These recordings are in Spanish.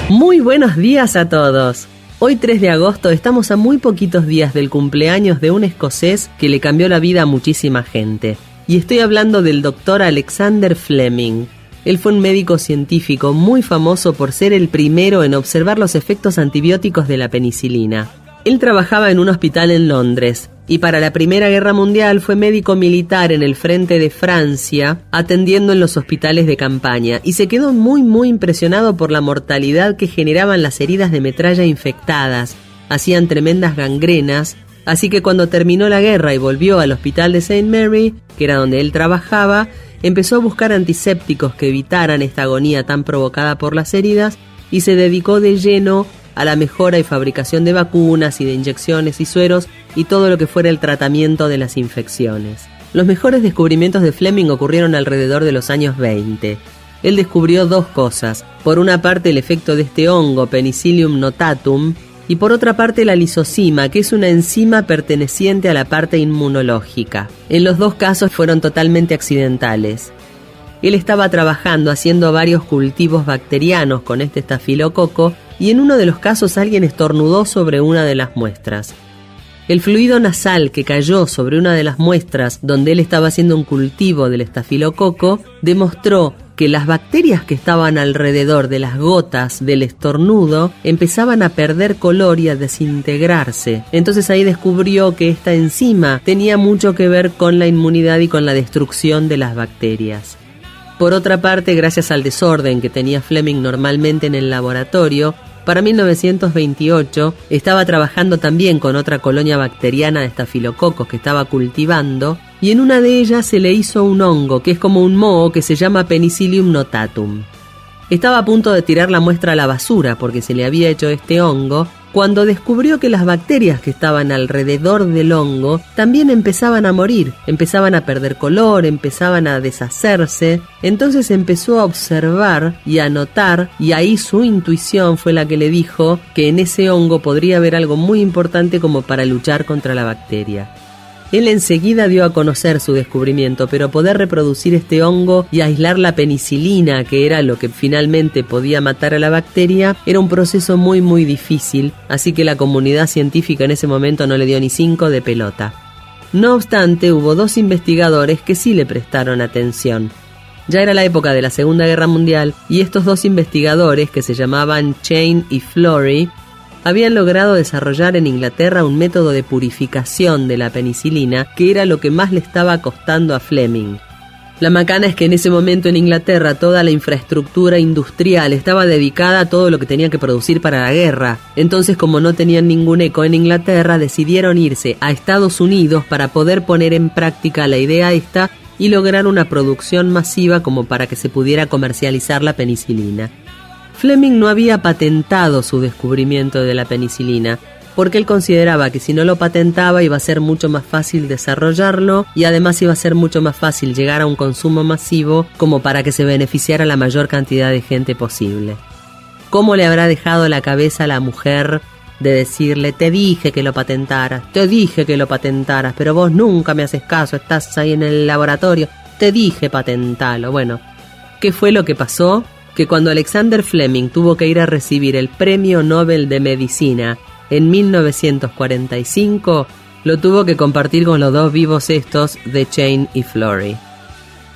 Muy buenos días a todos. Hoy 3 de agosto estamos a muy poquitos días del cumpleaños de un escocés que le cambió la vida a muchísima gente. Y estoy hablando del doctor Alexander Fleming. Él fue un médico científico muy famoso por ser el primero en observar los efectos antibióticos de la penicilina. Él trabajaba en un hospital en Londres y para la Primera Guerra Mundial fue médico militar en el frente de Francia, atendiendo en los hospitales de campaña, y se quedó muy impresionado por la mortalidad que generaban las heridas de metralla infectadas. Hacían tremendas gangrenas, así que cuando terminó la guerra y volvió al hospital de St. Mary, que era donde él trabajaba, empezó a buscar antisépticos que evitaran esta agonía tan provocada por las heridas y se dedicó de lleno a la mejora y fabricación de vacunas y de inyecciones y sueros y todo lo que fuera el tratamiento de las infecciones. Los mejores descubrimientos de Fleming ocurrieron alrededor de los años 20. Él descubrió 2 cosas. Por una parte el efecto de este hongo, Penicillium notatum, y por otra parte la lisocima, que es una enzima perteneciente a la parte inmunológica. En los 2 casos fueron totalmente accidentales. Él estaba trabajando haciendo varios cultivos bacterianos con este estafilococo y en uno de los casos alguien estornudó sobre una de las muestras. El fluido nasal que cayó sobre una de las muestras donde él estaba haciendo un cultivo del estafilococo demostró que las bacterias que estaban alrededor de las gotas del estornudo empezaban a perder color y a desintegrarse. Entonces ahí descubrió que esta enzima tenía mucho que ver con la inmunidad y con la destrucción de las bacterias. Por otra parte, gracias al desorden que tenía Fleming normalmente en el laboratorio, para 1928 estaba trabajando también con otra colonia bacteriana de estafilococos que estaba cultivando, y en una de ellas se le hizo un hongo que es como un moho que se llama Penicillium notatum. Estaba a punto de tirar la muestra a la basura porque se le había hecho este hongo, cuando descubrió que las bacterias que estaban alrededor del hongo también empezaban a morir, empezaban a perder color, empezaban a deshacerse. Entonces empezó a observar y a notar, y ahí su intuición fue la que le dijo que en ese hongo podría haber algo muy importante como para luchar contra la bacteria. Él enseguida dio a conocer su descubrimiento, pero poder reproducir este hongo y aislar la penicilina, que era lo que finalmente podía matar a la bacteria, era un proceso muy difícil, así que la comunidad científica en ese momento no le dio ni 5 de pelota. No obstante, hubo 2 investigadores que sí le prestaron atención. Ya era la época de la Segunda Guerra Mundial y estos 2 investigadores, que se llamaban Chain y Florey, habían logrado desarrollar en Inglaterra un método de purificación de la penicilina que era lo que más le estaba costando a Fleming. La macana es que en ese momento en Inglaterra toda la infraestructura industrial estaba dedicada a todo lo que tenía que producir para la guerra. Entonces, como no tenían ningún eco en Inglaterra, decidieron irse a Estados Unidos para poder poner en práctica la idea esta y lograr una producción masiva como para que se pudiera comercializar la penicilina. Fleming no había patentado su descubrimiento de la penicilina, porque él consideraba que si no lo patentaba iba a ser mucho más fácil desarrollarlo y además iba a ser mucho más fácil llegar a un consumo masivo como para que se beneficiara la mayor cantidad de gente posible. ¿Cómo le habrá dejado la cabeza a la mujer de decirle: te dije que lo patentaras, pero vos nunca me haces caso, estás ahí en el laboratorio, te dije patentalo? Bueno, ¿qué fue lo que pasó? Que cuando Alexander Fleming tuvo que ir a recibir el Premio Nobel de Medicina en 1945, lo tuvo que compartir con los 2 vivos estos de Chain y Florey.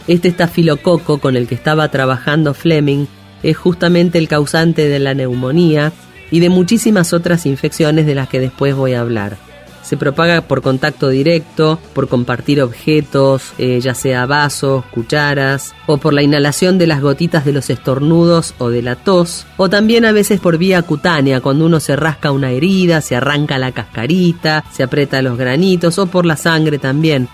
Este estafilococo con el que estaba trabajando Fleming es justamente el causante de la neumonía y de muchísimas otras infecciones de las que después voy a hablar. Se propaga por contacto directo, por compartir objetos, ya sea vasos, cucharas, o por la inhalación de las gotitas de los estornudos o de la tos, o también a veces por vía cutánea, cuando uno se rasca una herida, se arranca la cascarita, se aprieta los granitos, o por la sangre también.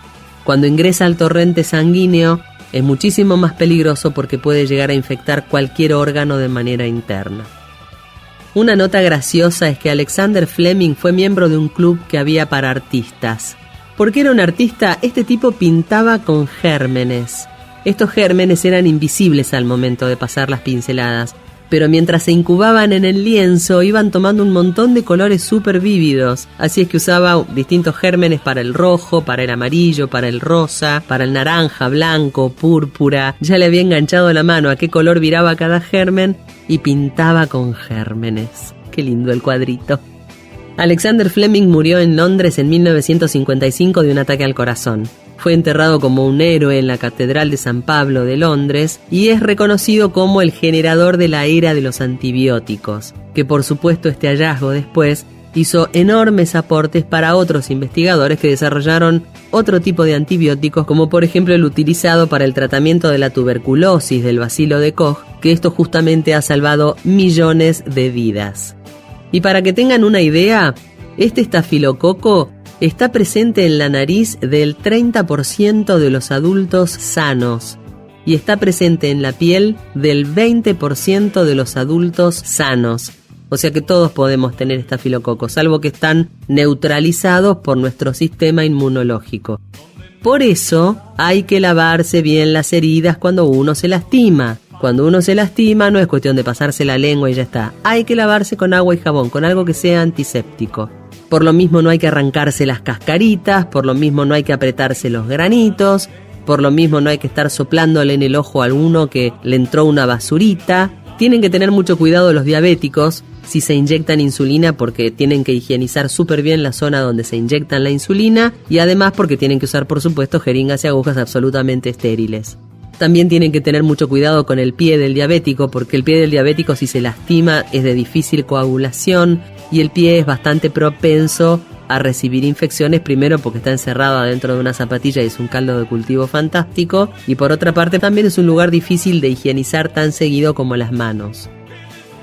Cuando ingresa al torrente sanguíneo es muchísimo más peligroso porque puede llegar a infectar cualquier órgano de manera interna. Una nota graciosa es que Alexander Fleming fue miembro de un club que había para artistas. ¿Por qué era un artista? Este tipo pintaba con gérmenes. Estos gérmenes eran invisibles al momento de pasar las pinceladas, Pero mientras se incubaban en el lienzo, iban tomando un montón de colores súper vívidos. Así es que usaba distintos gérmenes para el rojo, para el amarillo, para el rosa, para el naranja, blanco, púrpura. Ya le había enganchado la mano a qué color viraba cada germen y pintaba con gérmenes. Qué lindo el cuadrito. Alexander Fleming murió en Londres en 1955 de un ataque al corazón. Fue enterrado como un héroe en la Catedral de San Pablo de Londres y es reconocido como el generador de la era de los antibióticos, que por supuesto este hallazgo después hizo enormes aportes para otros investigadores que desarrollaron otro tipo de antibióticos, como por ejemplo el utilizado para el tratamiento de la tuberculosis del bacilo de Koch, que esto justamente ha salvado millones de vidas. Y para que tengan una idea, este estafilococo está presente en la nariz del 30% de los adultos sanos y está presente en la piel del 20% de los adultos sanos. O sea que todos podemos tener estafilococo, salvo que están neutralizados por nuestro sistema inmunológico. Por eso hay que lavarse bien las heridas cuando uno se lastima. Cuando uno se lastima no es cuestión de pasarse la lengua y ya está. Hay que lavarse con agua y jabón, con algo que sea antiséptico. Por lo mismo no hay que arrancarse las cascaritas, por lo mismo no hay que apretarse los granitos, por lo mismo no hay que estar soplándole en el ojo a alguno que le entró una basurita. Tienen que tener mucho cuidado los diabéticos si se inyectan insulina, porque tienen que higienizar súper bien la zona donde se inyectan la insulina y además porque tienen que usar, por supuesto, jeringas y agujas absolutamente estériles. También tienen que tener mucho cuidado con el pie del diabético, porque el pie del diabético, si se lastima, es de difícil coagulación y el pie es bastante propenso a recibir infecciones, primero porque está encerrado adentro de una zapatilla y es un caldo de cultivo fantástico, y por otra parte también es un lugar difícil de higienizar tan seguido como las manos.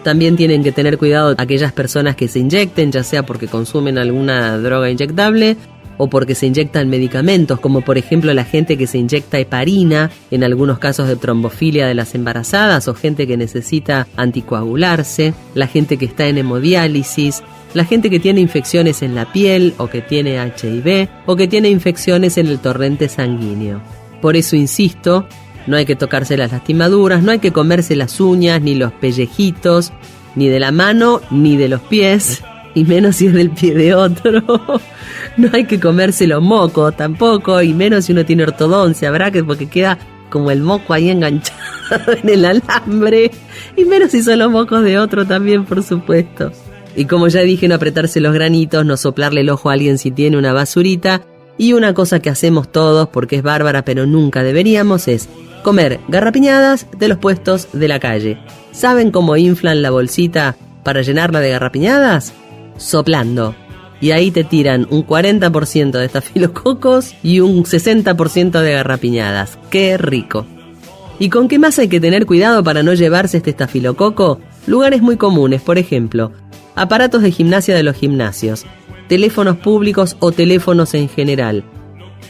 También tienen que tener cuidado aquellas personas que se inyecten, ya sea porque consumen alguna droga inyectable o porque se inyectan medicamentos, como por ejemplo la gente que se inyecta heparina, en algunos casos de trombofilia de las embarazadas, o gente que necesita anticoagularse, la gente que está en hemodiálisis, la gente que tiene infecciones en la piel, o que tiene HIV, o que tiene infecciones en el torrente sanguíneo. Por eso insisto, no hay que tocarse las lastimaduras, no hay que comerse las uñas, ni los pellejitos, ni de la mano, ni de los pies, y menos si es del pie de otro. No hay que comérselo moco tampoco, y menos si uno tiene ortodoncia, ¿verdad? Porque queda como el moco ahí enganchado en el alambre, y menos si son los mocos de otro también, por supuesto. Y como ya dije, no apretarse los granitos, no soplarle el ojo a alguien si tiene una basurita, y una cosa que hacemos todos, porque es bárbara pero nunca deberíamos, es comer garrapiñadas de los puestos de la calle. ¿Saben cómo inflan la bolsita para llenarla de garrapiñadas? Soplando. Y ahí te tiran un 40% de estafilococos y un 60% de garrapiñadas. ¡Qué rico! ¿Y con qué más hay que tener cuidado para no llevarse este estafilococo? Lugares muy comunes, por ejemplo, aparatos de gimnasia de los gimnasios, teléfonos públicos o teléfonos en general,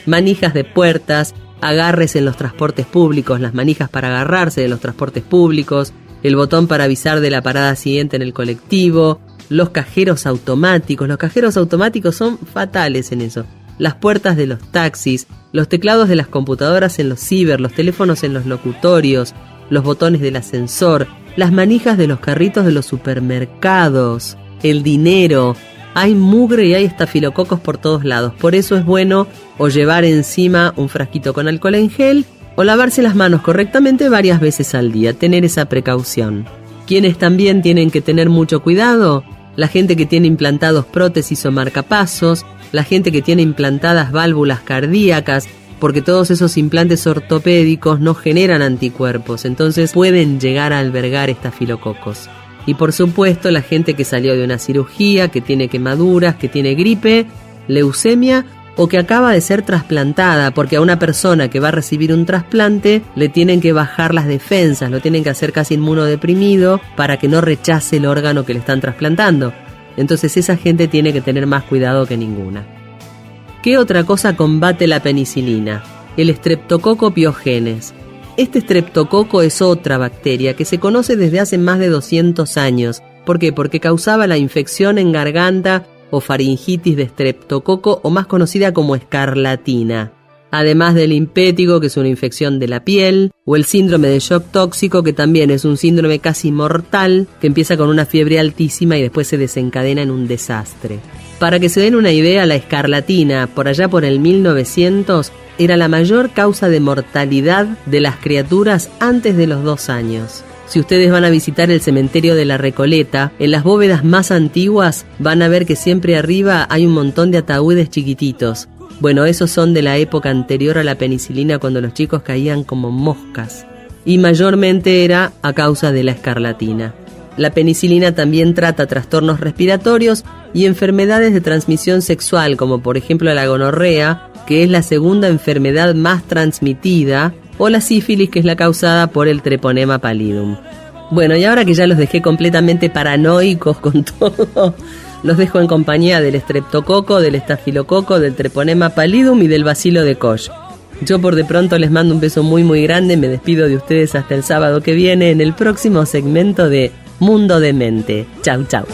manijas de puertas, agarres en los transportes públicos, las manijas para agarrarse de los transportes públicos, el botón para avisar de la parada siguiente en el colectivo, los cajeros automáticos. Los cajeros automáticos son fatales en eso. Las puertas de los taxis, los teclados de las computadoras en los ciber, los teléfonos en los locutorios, los botones del ascensor, las manijas de los carritos de los supermercados, el dinero. Hay mugre y hay estafilococos por todos lados. Por eso es bueno o llevar encima un frasquito con alcohol en gel o lavarse las manos correctamente varias veces al día. Tener esa precaución. ¿Quiénes también tienen que tener mucho cuidado? La gente que tiene implantados prótesis o marcapasos, la gente que tiene implantadas válvulas cardíacas, porque todos esos implantes ortopédicos no generan anticuerpos, entonces pueden llegar a albergar estafilococos. Y por supuesto la gente que salió de una cirugía, que tiene quemaduras, que tiene gripe, leucemia o que acaba de ser trasplantada, porque a una persona que va a recibir un trasplante le tienen que bajar las defensas, lo tienen que hacer casi inmunodeprimido para que no rechace el órgano que le están trasplantando. Entonces esa gente tiene que tener más cuidado que ninguna. ¿Qué otra cosa combate la penicilina? El Streptococcus pyogenes. Este streptococo es otra bacteria que se conoce desde hace más de 200 años. ¿Por qué? Porque causaba la infección en garganta o faringitis de streptococo, o más conocida como escarlatina. además del impétigo, que es una infección de la piel, o el síndrome de shock tóxico, que también es un síndrome casi mortal, que empieza con una fiebre altísima y después se desencadena en un desastre. Para que se den una idea, la escarlatina, por allá por el 1900, era la mayor causa de mortalidad de las criaturas antes de los 2 años. Si ustedes van a visitar el cementerio de la Recoleta, en las bóvedas más antiguas van a ver que siempre arriba hay un montón de ataúdes chiquititos. Bueno, esos son de la época anterior a la penicilina, cuando los chicos caían como moscas. Y mayormente era a causa de la escarlatina. La penicilina también trata trastornos respiratorios y enfermedades de transmisión sexual, como por ejemplo la gonorrea, que es la segunda enfermedad más transmitida, o la sífilis, que es la causada por el treponema pallidum. Bueno, y ahora que ya los dejé completamente paranoicos con todo, los dejo en compañía del estreptococo, del estafilococo, del treponema pallidum y del bacilo de Koch. Yo por de pronto les mando un beso muy muy grande, me despido de ustedes hasta el sábado que viene en el próximo segmento de Mundo de Mente. Chau, chau.